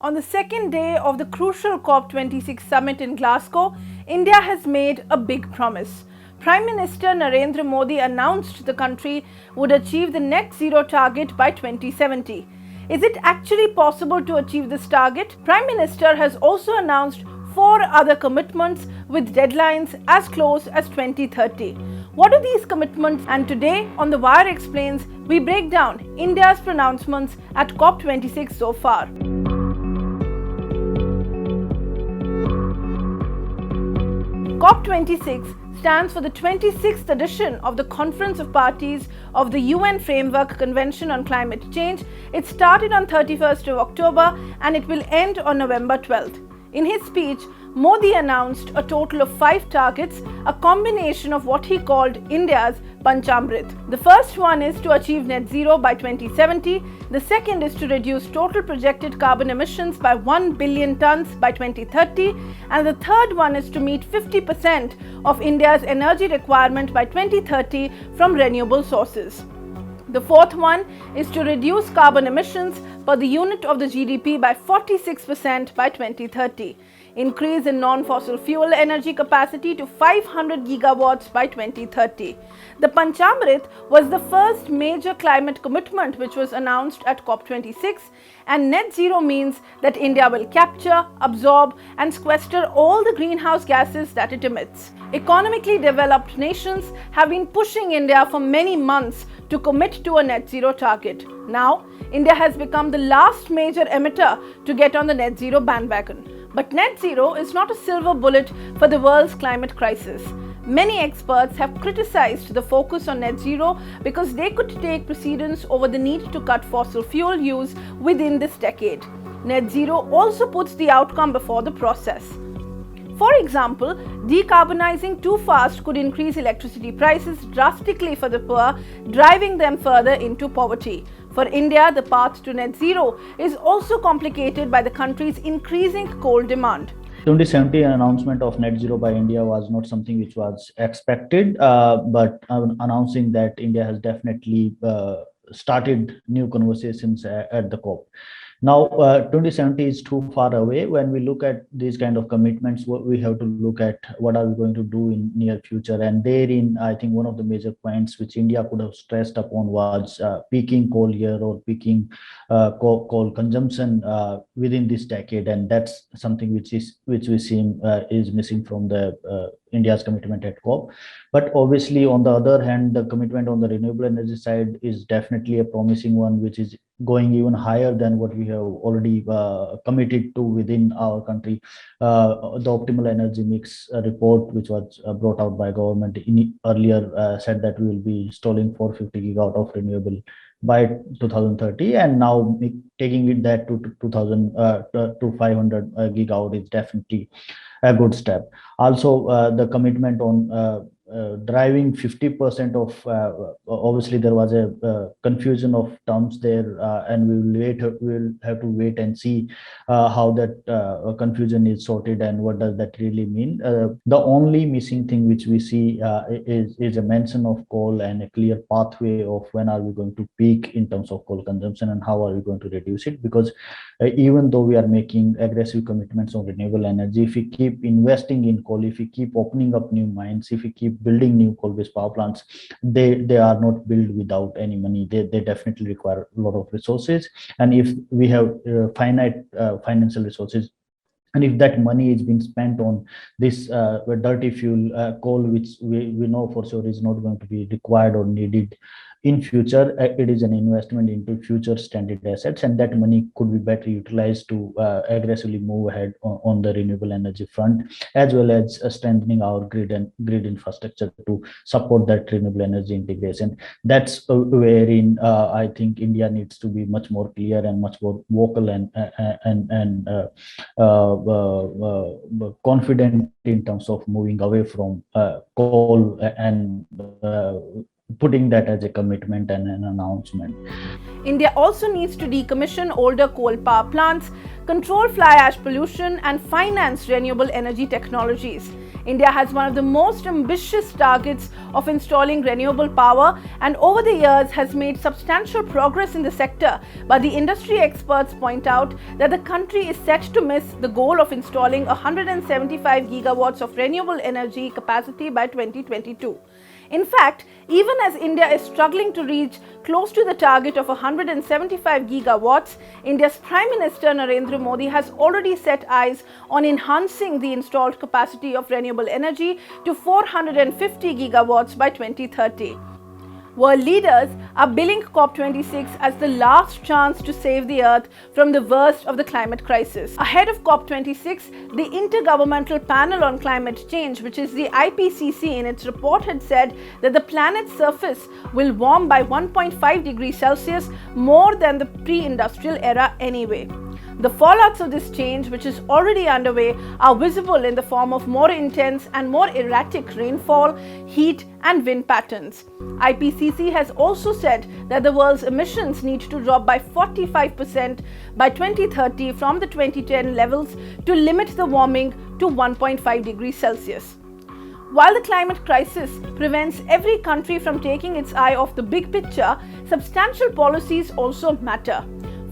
On the second day of the crucial COP26 summit in Glasgow, India has made a big promise. Prime Minister Narendra Modi announced the country would achieve the net zero target by 2070. Is it actually possible to achieve this target? Prime Minister has also announced 4 other commitments with deadlines as close as 2030. What are these commitments? And today on The Wire Explains, we break down India's pronouncements at COP26 so far. COP26 stands for the 26th edition of the Conference of Parties of the UN Framework Convention on Climate Change. It started on 31st of October and it will end on November 12th. In his speech, Modi announced a total of 5 targets, a combination of what he called India's Panchamrit. The first one is to achieve net zero by 2070. The second is to reduce total projected carbon emissions by 1 billion tons by 2030. And the third one is to meet 50% of India's energy requirement by 2030 from renewable sources. The fourth one is to reduce carbon emissions per the unit of the GDP by 46% by 2030. Increase in non-fossil fuel energy capacity to 500 gigawatts by 2030. The Panchamrit was the first major climate commitment which was announced at COP26, and net zero means that India will capture, absorb and sequester all the greenhouse gases that it emits. Economically developed nations have been pushing India for many months to commit to a net zero target. Now, India has become the last major emitter to get on the net zero bandwagon. But net zero is not a silver bullet for the world's climate crisis. Many experts have criticized the focus on net zero because they could take precedence over the need to cut fossil fuel use within this decade. Net zero also puts the outcome before the process. For example, decarbonizing too fast could increase electricity prices drastically for the poor, driving them further into poverty. For India, the path to net zero is also complicated by the country's increasing coal demand. 2070 announcement of net zero by India was not something which was expected, but announcing that India has definitely started new conversations at the COP. Now, 2070 is too far away. When we look at these kind of commitments, we have to look at what are we going to do in near future. And therein, I think one of the major points which India could have stressed upon was peaking coal year or peaking coal consumption within this decade. And that's something which we seem is missing from the India's commitment at COP. But obviously, on the other hand, the commitment on the renewable energy side is definitely a promising one, which is going even higher than what we have already committed to within our country. The optimal energy mix report, which was brought out by government earlier, said that we will be installing 450 gigawatt of renewable by 2030, and now taking it that to 500 gigawatt is definitely a good step. Also, the commitment on driving 50% of obviously there was a confusion of terms there, and we'll have to wait and see how that confusion is sorted and what does that really mean. The only missing thing which we see is a mention of coal and a clear pathway of when are we going to peak in terms of coal consumption and how are we going to reduce it, because even though we are making aggressive commitments on renewable energy, if we keep investing in coal, if we keep opening up new mines, if we keep building new coal-based power plants, they are not built without any money. They definitely require a lot of resources, and if we have finite financial resources, and if that money is being spent on this dirty fuel coal, which we know for sure is not going to be required or needed in future, it is an investment into future standard assets, and that money could be better utilized to aggressively move ahead on the renewable energy front, as well as strengthening our grid infrastructure to support that renewable energy integration. That's wherein I think India needs to be much more clear and much more vocal and confident in terms of moving away from coal and putting that as a commitment and an announcement. India also needs to decommission older coal power plants, control fly ash pollution and finance renewable energy technologies. India has one of the most ambitious targets of installing renewable power and over the years has made substantial progress in the sector, but the industry experts point out that the country is set to miss the goal of installing 175 gigawatts of renewable energy capacity by 2022. In fact, even as India is struggling to reach close to the target of 175 gigawatts, India's Prime Minister Narendra Modi has already set eyes on enhancing the installed capacity of renewable energy to 450 gigawatts by 2030. World leaders are billing COP26 as the last chance to save the earth from the worst of the climate crisis. Ahead of COP26, the Intergovernmental Panel on Climate Change, which is the IPCC, in its report had said that the planet's surface will warm by 1.5 degrees Celsius, more than the pre-industrial era anyway. The fallouts of this change, which is already underway, are visible in the form of more intense and more erratic rainfall, heat, and wind patterns. IPCC has also said that the world's emissions need to drop by 45% by 2030 from the 2010 levels to limit the warming to 1.5 degrees Celsius. While the climate crisis prevents every country from taking its eye off the big picture, substantial policies also matter.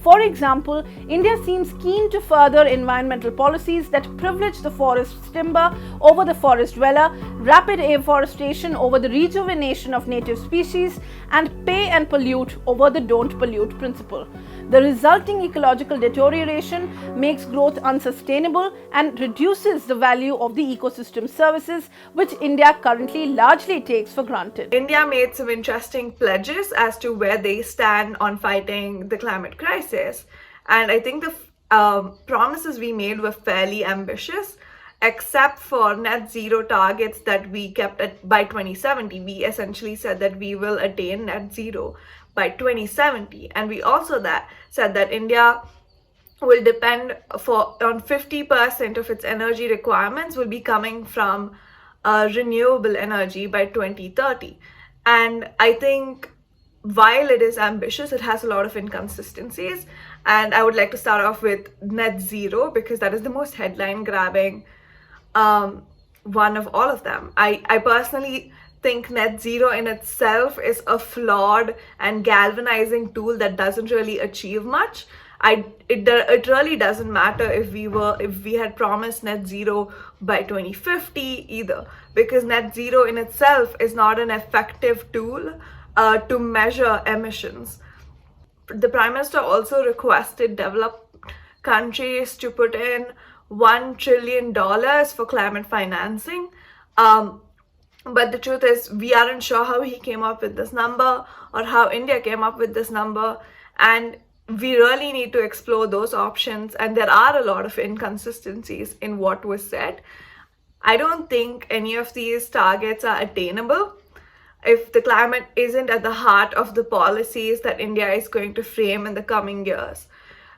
For example, India seems keen to further environmental policies that privilege the forest's timber over the forest dweller, rapid afforestation over the rejuvenation of native species, and pay and pollute over the don't pollute principle. The resulting ecological deterioration makes growth unsustainable and reduces the value of the ecosystem services which India currently largely takes for granted. India made some interesting pledges as to where they stand on fighting the climate crisis. And I think the promises we made were fairly ambitious, except for net zero targets that we kept at by 2070. We essentially said that we will attain net zero by 2070, and we also said that India will depend on 50% of its energy requirements will be coming from renewable energy by 2030. And I think while it is ambitious, it has a lot of inconsistencies, and I would like to start off with net zero because that is the most headline grabbing one of all of them. I personally think net zero in itself is a flawed and galvanizing tool that doesn't really achieve much. It really doesn't matter if we had promised net zero by 2050 either, because net zero in itself is not an effective tool to measure emissions. The Prime Minister also requested developed countries to put in $1 trillion for climate financing. But the truth is, we aren't sure how he came up with this number or how India came up with this number. And we really need to explore those options. And there are a lot of inconsistencies in what was said. I don't think any of these targets are attainable if the climate isn't at the heart of the policies that India is going to frame in the coming years.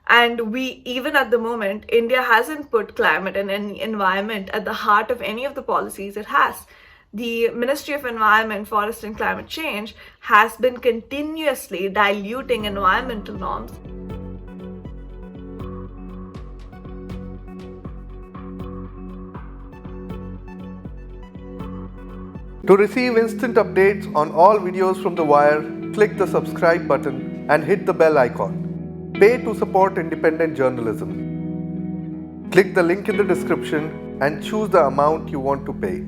And even at the moment, India hasn't put climate and environment at the heart of any of the policies it has. The Ministry of Environment, Forest and Climate Change has been continuously diluting environmental norms. To receive instant updates on all videos from The Wire, click the subscribe button and hit the bell icon. Pay to support independent journalism. Click the link in the description and choose the amount you want to pay.